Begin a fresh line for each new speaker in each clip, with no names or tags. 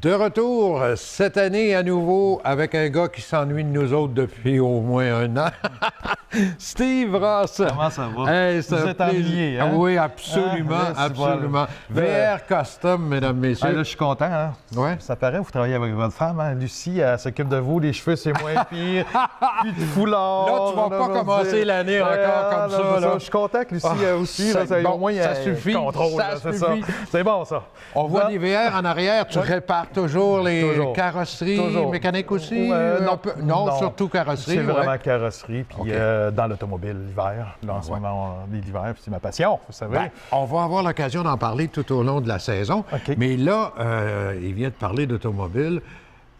De retour cette année à nouveau avec un gars qui s'ennuie de nous autres depuis au moins un an. Steve Ross.
Comment ça va?
Hey,
Vous êtes ennuyé, hein?
Oui, absolument,
Ah,
absolument.
voilà.
VR Custom, mesdames, messieurs.
Ah, là, je suis content. Hein?
Ouais.
Ça paraît, vous travaillez avec votre femme, hein? Lucie, elle s'occupe de vous, les cheveux, c'est moins pire. Puis de foulard.
Là, tu vas pas commencer l'année encore comme ça. Là.
Je suis content que Lucie aussi,
ça,
là,
bon,
au moins, il y a
ça suffit,
contrôle.
ça
Là, c'est
suffit.
ça. C'est bon, ça.
On voit des VR en arrière. Tu répares toujours les carrosseries
Toujours.
mécaniques aussi?
Non,
surtout carrosserie.
C'est vraiment carrosserie, puis dans l'automobile, l'hiver. Là, en ce moment, l'hiver, c'est ma passion, vous savez.
Ben, on va avoir l'occasion d'en parler tout au long de la saison.
OK.
Mais là, il vient de parler d'automobile.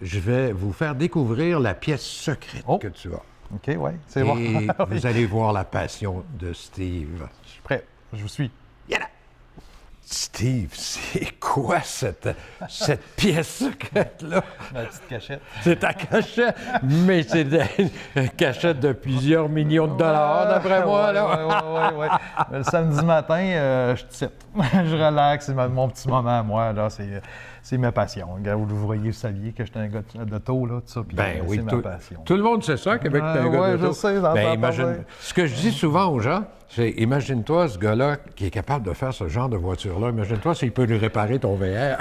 Je vais vous faire découvrir la pièce secrète que tu as.
OK, oui, c'est bon.
Et vous allez voir la passion de Steve.
Je suis prêt, je vous suis.
Yana! Steve, c'est quoi cette pièce secrète-là?
Ma petite cachette.
C'est ta cachette, mais c'est une cachette de plusieurs millions de dollars, d'après moi. Là.
Oui. Le samedi matin, je tite. Je relaxe, c'est mon petit moment à moi. Là, c'est ma passion. Regarde, vous voyez, vous saviez que j'étais un gars d'auto, là, tout ça. Puis,
Ben oui,
c'est ma passion.
tout le monde sait ça, Québec, t'es un gars
ouais,
d'auto.
je sais, j'en
Ben,
entends
imagine,
parler.
ce que je dis souvent aux gens, c'est imagine-toi ce gars-là qui est capable de faire ce genre de voiture-là. Imagine-toi s'il peut lui réparer ton VR.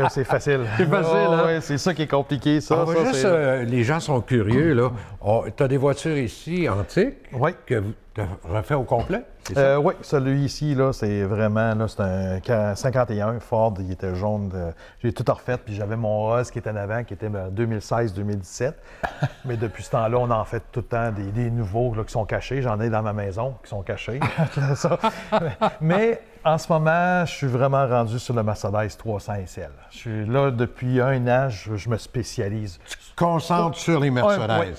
C'est facile.
C'est facile, hein?
Oui, c'est ça qui est compliqué, ça.
On va
ça,
juste,
c'est-
les gens sont curieux, là. Tu as des voitures ici antiques
Oui.
que tu as refait au complet, c'est ça?
Oui, celui ici, là, c'est vraiment, là, c'est un 51 Ford, il était jaune. J'ai tout refait, puis j'avais mon Oz qui était en avant, qui était 2016-2017. Mais depuis ce temps-là, on en fait tout le temps des nouveaux là, qui sont cachés. J'en ai dans ma maison qui sont cachés. Ça. Mais en ce moment, je suis vraiment rendu sur le Mercedes 300 SL. Je suis là depuis un an, je me spécialise.
Concentre sur les Mercedes.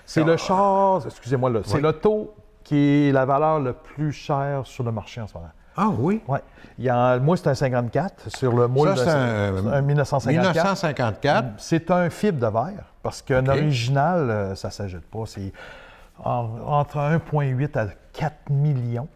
C'est le char, excusez-moi, là, c'est l'auto qui est la valeur le plus chère sur le marché en ce moment.
Ah oui?
Oui. Moi, c'est un 54 sur le moule.
Ça, c'est un
1954.
1954.
C'est un fibre de verre parce qu'un original, ça ne s'ajoute pas. C'est entre 1,8 à 4 millions.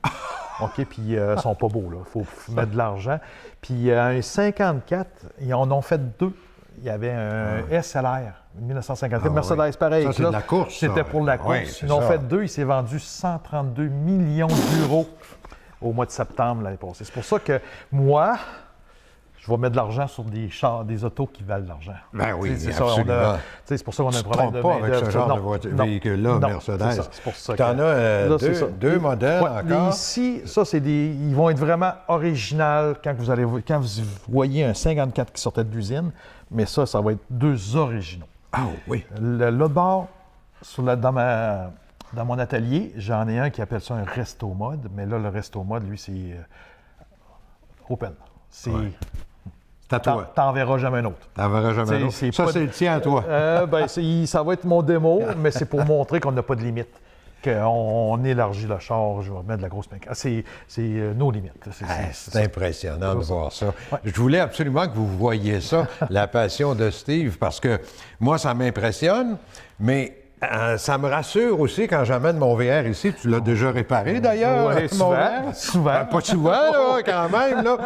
OK, puis ils ne sont pas beaux, là. Il faut mettre de l'argent. Puis un 54, ils en ont fait deux. Il y avait un SLR, 1954. Mercedes, pareil.
Ça, c'est
là,
de la course, ça.
C'était pour la course.
Oui, c'est
Ils en ont
ça.
fait deux. Il s'est vendu 132 millions d'euros au mois de septembre l'année passée. C'est pour ça que moi, je vais mettre de l'argent sur des chars, des autos qui valent de l'argent.
Ben oui,
C'est ça,
absolument.
c'est pour ça qu'on a un
Tu ne te
problème
trompes
de
pas avec
main-d'œuvre.
ce genre
Non,
de
non,
véhicule-là,
non,
Mercedes.
c'est ça, c'est pour ça
Tu en
que-
as
Là, c'est ça.
deux modèles
Ouais,
encore.
Ici, ça, ils vont être vraiment originaux quand vous voyez un 54 qui sortait de l'usine, mais ça va être deux originaux.
Ah oui.
L'autre bord, dans mon atelier, j'en ai un qui appelle ça un resto mode, mais là, le resto mode, lui, c'est open. C'est...
C'est à toi.
T'en verras jamais un autre.
T'en verras jamais un autre. Ça, c'est le tien à toi.
Ça va être mon démo, mais c'est pour montrer qu'on n'a pas de limite. Qu'on élargit le char, je vais remettre de la grosse mécanique. C'est nos limites.
C'est impressionnant de voir ça.
Ouais.
Je voulais absolument que vous voyiez ça, la passion de Steve, parce que moi, ça m'impressionne, mais ça me rassure aussi quand j'amène mon VR ici. Tu l'as déjà réparé, d'ailleurs,
Oui,
mon
souvent.
VR?
Souvent.
Pas souvent, là, quand même. Là.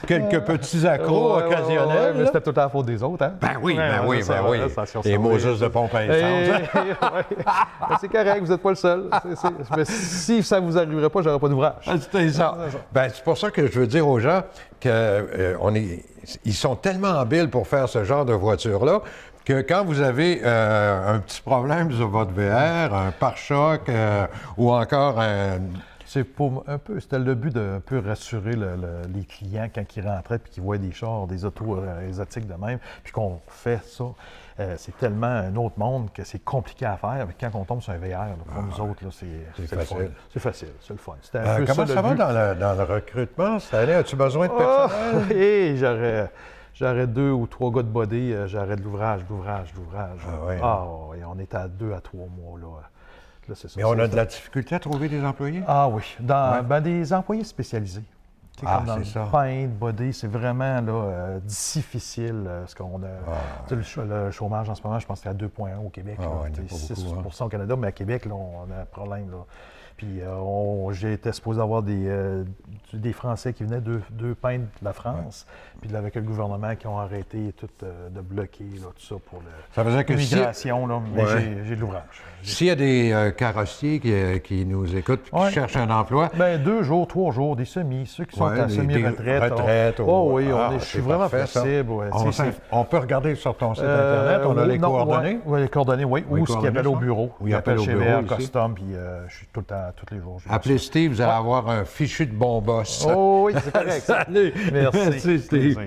Quelques petits accros occasionnels.
mais
là.
c'était tout à la faute des autres, hein?
Ben oui, ben oui.
attention,
Les
ça,
Moses de pompe à essence.
Ben, c'est correct, vous n'êtes pas le seul. Mais si ça ne vous arriverait pas, j'aurais pas d'ouvrage.
C'est ça. Ben, c'est pour ça que je veux dire aux gens qu'ils sont tellement habiles pour faire ce genre de voiture-là que quand vous avez un petit problème sur votre VR, un pare-choc ou encore un...
C'était le but de un peu rassurer les clients quand ils rentraient puis qu'ils voient des chars, des autos exotiques de même, puis qu'on fait ça. C'est tellement un autre monde que c'est compliqué à faire. Mais quand on tombe sur un VR, là, pour nous autres, là, c'est
facile.
le fun. C'est facile, c'est le fun. C'était un peu
comment ça
le
va
but.
dans le recrutement cette année? As-tu besoin de personnel?
Et j'aurais 2 ou 3 gars de body, j'aurais de l'ouvrage.
Ah ouais.
Oui, on est à 2 à 3 mois, là. Là, c'est ça.
Mais on a de la difficulté à trouver des employés?
Ah oui, des employés spécialisés. Tu sais, comme dans
c'est
le
ça.
pain, body, c'est vraiment là, difficile. Ce qu'on a, tu sais, le chômage en ce moment, je pense que c'est à 2,1 au Québec.
Ah
là,
ouais, il n'y en a
tu sais,
pas beaucoup,
6 au Canada, mais à Québec, là, on a un problème. Là. Puis j'ai été supposé avoir des Français qui venaient d'eux peindre la France. Puis là, avec le gouvernement qui ont arrêté tout de bloquer là, tout ça pour
Ça veut dire que
l'immigration. Là, mais j'ai de l'ouvrage.
S'il y a des carrossiers qui nous écoutent et qui cherchent un emploi...
Bien, 2 jours, 3 jours, des semis. Ceux qui sont en semi-retraite.
Oui,
je suis vraiment flexible.
On peut regarder sur ton site Internet, on a les coordonnées.
Oui, les coordonnées, oui. Ou ce qu'ils appellent au bureau.
Oui, ils appellent au bureau
custom, puis je suis tout le temps, tous les jours.
Appelez Steve, vous allez avoir un fichu de bon boss.
Oh oui, c'est correct.
Salut!
Merci,
Steve.